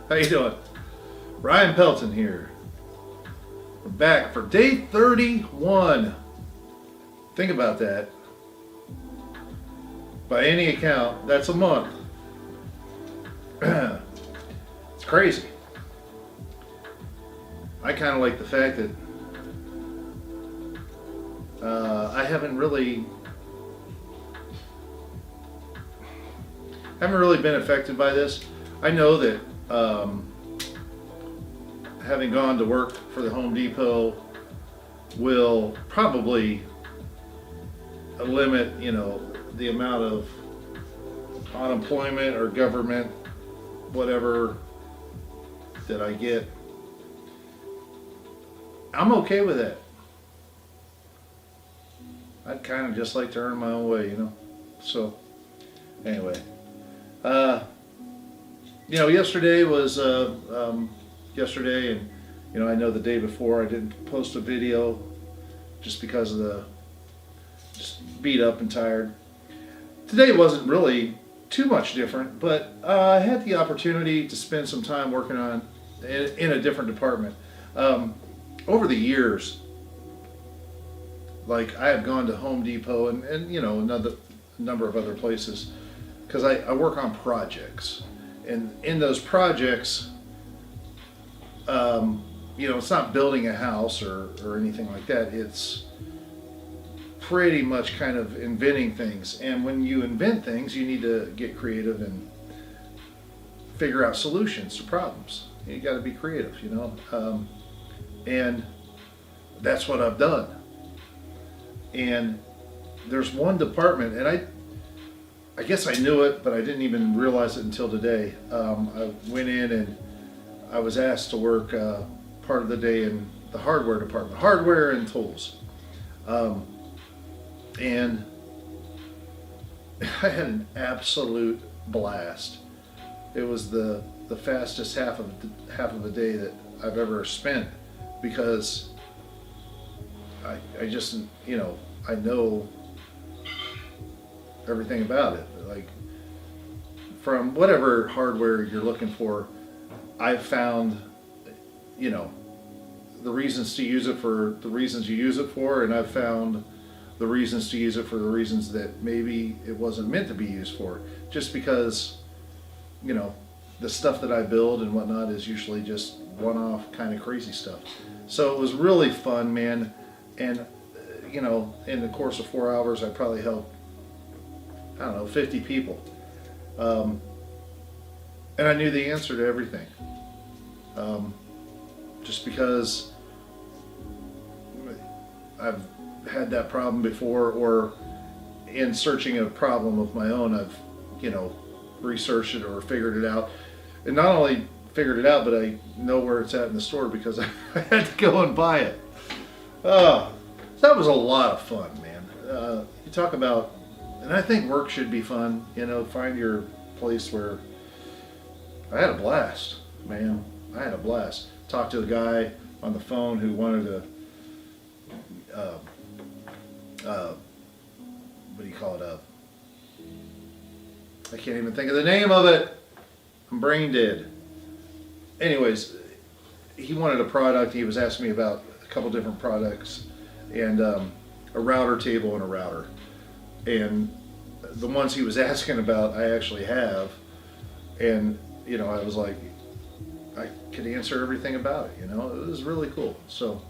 How you doing? Ryan Pelton here. We're back for day 31. Think about that. By any account, that's a month. It's crazy. I kind of like the fact that I haven't really been affected by this. I know that having gone to work for the Home Depot will probably limit, the amount of unemployment or government, whatever, that I get. I'm okay with that. I'd kind of just like to earn my own way, So, anyway. Yesterday was yesterday, and I know the day before I didn't post a video just because of just beat up and tired. Today wasn't really too much different, but I had the opportunity to spend some time working on in a different department. Over the years, like I have gone to Home Depot and another number of other places because I work on projects, and in those projects, it's not building a house or anything like that. It's pretty much kind of inventing things. And when you invent things, you need to get creative and figure out solutions to problems. You got to be creative, and that's what I've done. And there's one department, and I guess I knew it, but I didn't even realize it until today. I went in and I was asked to work part of the day in the hardware department, hardware and tools. And I had an absolute blast. It was the fastest half of a day that I've ever spent, because I just I know everything about it. Like, from whatever hardware you're looking for, I've found the reasons to use it for the reasons you use it for, and I've found the reasons to use it for the reasons that maybe it wasn't meant to be used for, just because the stuff that I build and whatnot is usually just one-off kind of crazy stuff. So it was really fun, man. And in the course of 4 hours, I probably helped, 50 people. And I knew the answer to everything. Just because I've had that problem before, or in searching a problem of my own, I've, researched it or figured it out. And not only figured it out, but I know where it's at in the store because I had to go and buy it. That was a lot of fun, man. You talk about, and I think work should be fun, find your place where. I had a blast, man. I had a blast. Talked to a guy on the phone who wanted to, what do you call it? I can't even think of the name of it. I'm brain dead. Anyways, he wanted a product. He was asking me about a couple different products, and a router table and a router. And the ones he was asking about, I actually have. And, I was like, I could answer everything about it, It was really cool. So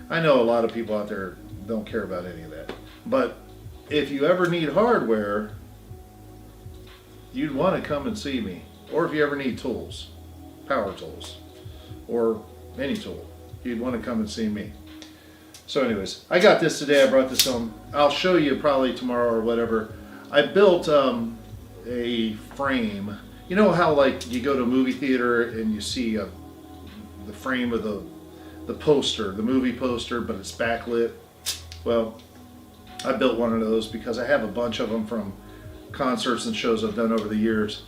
I know a lot of people out there don't care about any of that. But if you ever need hardware, you'd want to come and see me. Or if you ever need tools, power tools, or any tool, you'd want to come and see me. So anyways, I got this today. I brought this home. I'll show you probably tomorrow or whatever. I built a frame. You know how, like, you go to a movie theater and you see the frame of the poster, the movie poster, but it's backlit? Well, I built one of those because I have a bunch of them from concerts and shows I've done over the years.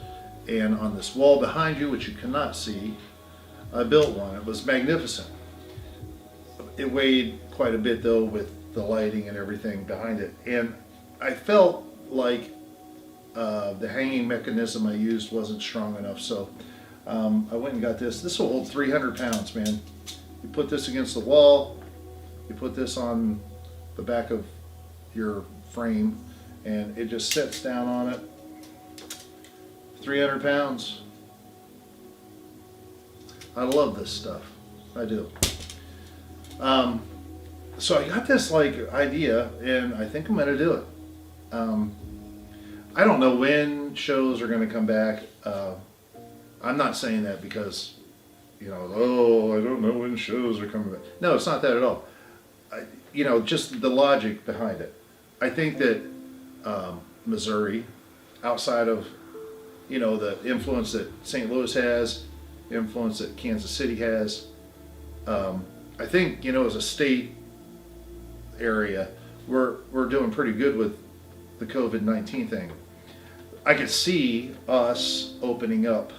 And on this wall behind you, which you cannot see, I built one. It was magnificent. It weighed quite a bit though, with the lighting and everything behind it. And I felt like the hanging mechanism I used wasn't strong enough, so I went and got this. This will hold 300 pounds, man. You put this against the wall, you put this on the back of your frame, and it just sits down on it. 300 pounds. I love this stuff. I do. So I got this like idea, and I think I'm gonna do it. I don't know when shows are gonna come back. I'm not saying that because, oh, I don't know when shows are coming back. No, it's not that at all. Just the logic behind it. I think that Missouri, outside of, the influence that St. Louis has, influence that Kansas City has, I think, as a state area, we're doing pretty good with the COVID-19 thing. I could see us opening up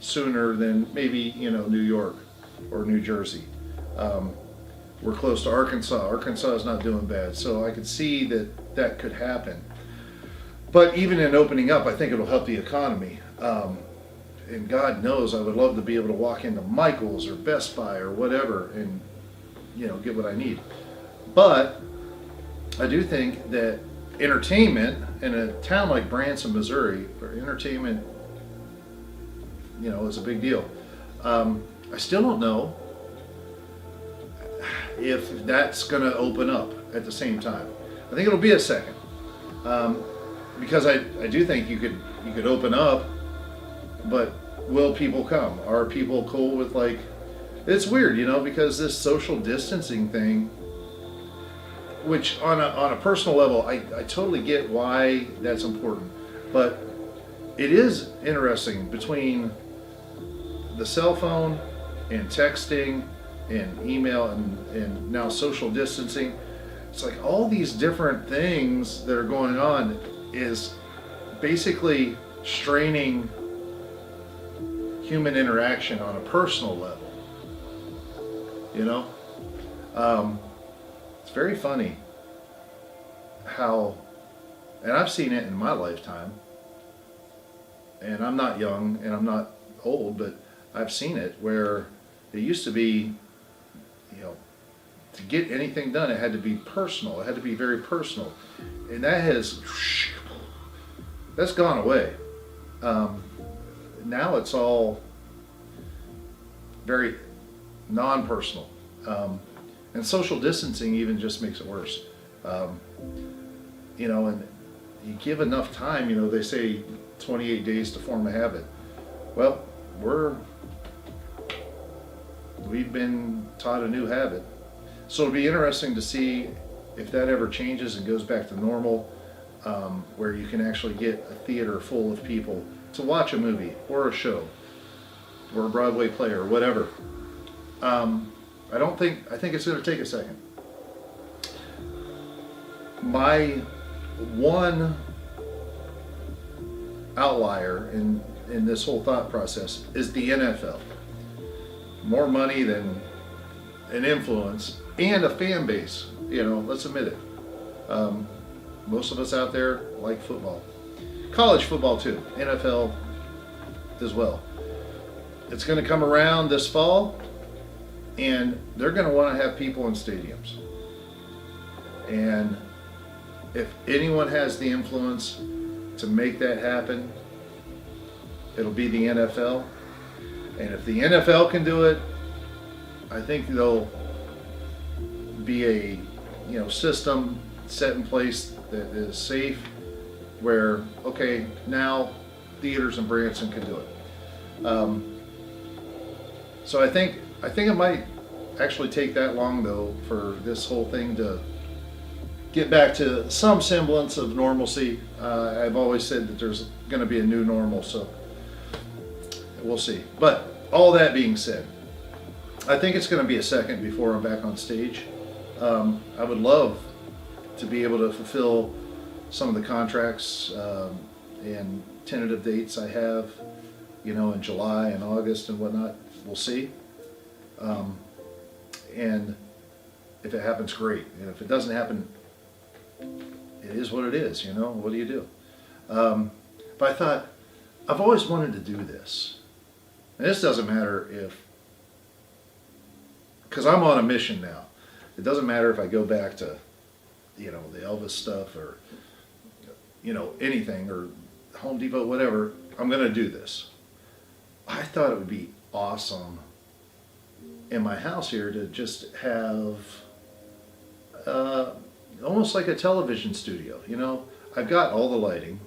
sooner than maybe, New York or New Jersey. We're close to Arkansas. Arkansas is not doing bad, so I could see that could happen. But even in opening up, I think it'll help the economy. And God knows I would love to be able to walk into Michael's or Best Buy or whatever and, get what I need. But I do think that entertainment in a town like Branson, Missouri, for entertainment, is a big deal. I still don't know if that's going to open up at the same time. I think it'll be a second, because I do think you could open up, but will people come? Are people cool with it's weird, because this social distancing thing, which on a personal level, I totally get why that's important, but it is interesting between the cell phone and texting and email and now social distancing. It's like all these different things that are going on is basically straining human interaction on a personal level. It's very funny how, and I've seen it in my lifetime, and I'm not young and I'm not old, but I've seen it where it used to be, to get anything done, it had to be personal. It had to be very personal. And that's gone away. Now it's all very non-personal. And social distancing even just makes it worse. And you give enough time, they say 28 days to form a habit. Well, we've been taught a new habit. So it'll be interesting to see if that ever changes and goes back to normal, where you can actually get a theater full of people to watch a movie or a show or a Broadway play or whatever. I think it's going to take a second. My one outlier in this whole thought process is the NFL. More money than an influence and a fan base, let's admit it. Most of us out there like football. College football too, NFL as well. It's going to come around this fall, and they're going to want to have people in stadiums. And if anyone has the influence to make that happen, it'll be the NFL. And if the NFL can do it, I think there'll be a system set in place that is safe, where now theaters in Branson can do it. So I think it might actually take that long though for this whole thing to get back to some semblance of normalcy. I've always said that there's going to be a new normal, so we'll see. But all that being said, I think it's going to be a second before I'm back on stage. I would love to be able to fulfill some of the contracts and tentative dates I have, in July and August and whatnot. We'll see. And if it happens, great. And if it doesn't happen, it is what it is, What do you do? But I thought, I've always wanted to do this. And this doesn't matter if, because I'm on a mission now. It doesn't matter if I go back to, the Elvis stuff or, anything, or Home Depot, whatever. I'm going to do this. I thought it would be awesome in my house here to just have almost like a television studio. I've got all the lighting.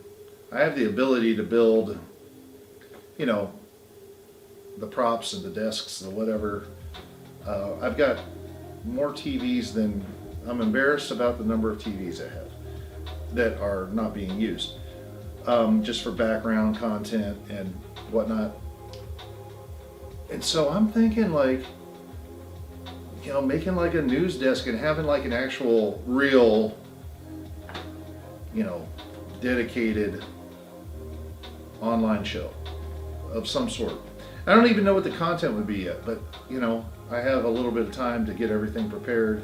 I have the ability to build, the props and the desks, the whatever. I've got more TVs than, I'm embarrassed about the number of TVs I have that are not being used, just for background content and whatnot. And so I'm thinking like, making like a news desk and having like an actual real, dedicated online show of some sort. I don't even know what the content would be yet, but I have a little bit of time to get everything prepared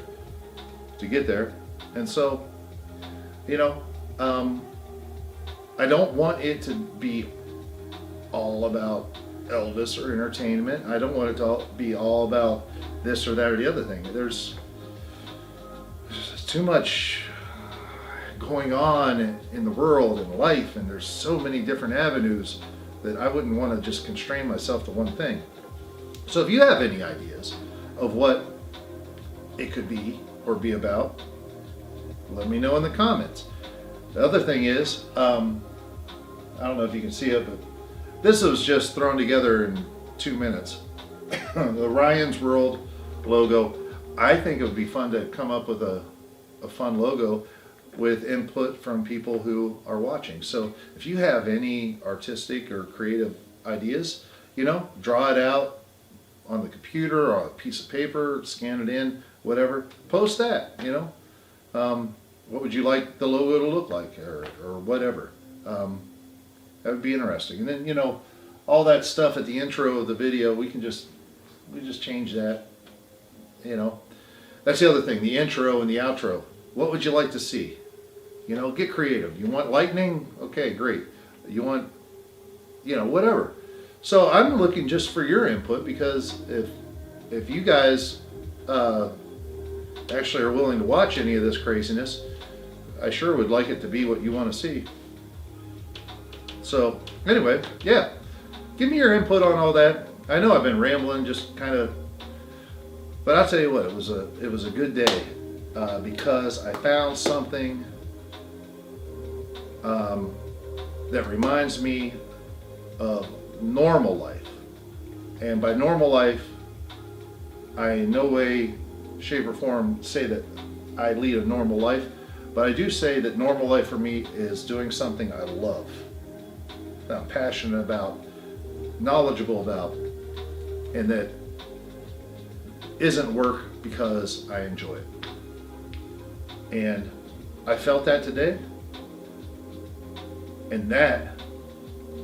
to get there. And so, I don't want it to be all about Elvis or entertainment. I don't want it to be all about this or that or the other thing. There's too much going on in the world and life, and there's so many different avenues that I wouldn't want to just constrain myself to one thing. So if you have any ideas of what it could be or be about, let me know in the comments. The other thing is, I don't know if you can see it, but this was just thrown together in 2 minutes. The Ryan's World logo. I think it would be fun to come up with a fun logo with input from people who are watching. So if you have any artistic or creative ideas, draw it out on the computer or a piece of paper, scan it in, whatever, post that, what would you like the logo to look like, or whatever. That would be interesting. And then, all that stuff at the intro of the video, we just change that, That's the other thing, the intro and the outro. What would you like to see? Get creative. You want lightning? Okay, great. You want, whatever. So I'm looking just for your input, because if you guys actually are willing to watch any of this craziness, I sure would like it to be what you want to see. So anyway, yeah, give me your input on all that. I know I've been rambling, just kind of, but I'll tell you what, it was a good day because I found something that reminds me of normal life. And by normal life, I in no way, shape, or form say that I lead a normal life, but I do say that normal life for me is doing something I love, that I'm passionate about, knowledgeable about, and that isn't work because I enjoy it. And I felt that today, and that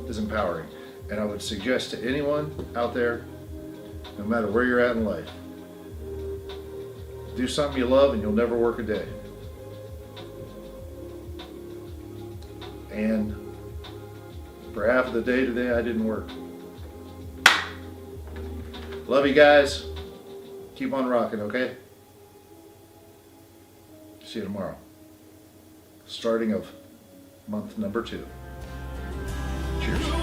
is empowering. And I would suggest to anyone out there, no matter where you're at in life, do something you love and you'll never work a day. And for half of the day today, I didn't work. Love you guys. Keep on rocking, okay? See you tomorrow. Starting of month number 2. Cheers.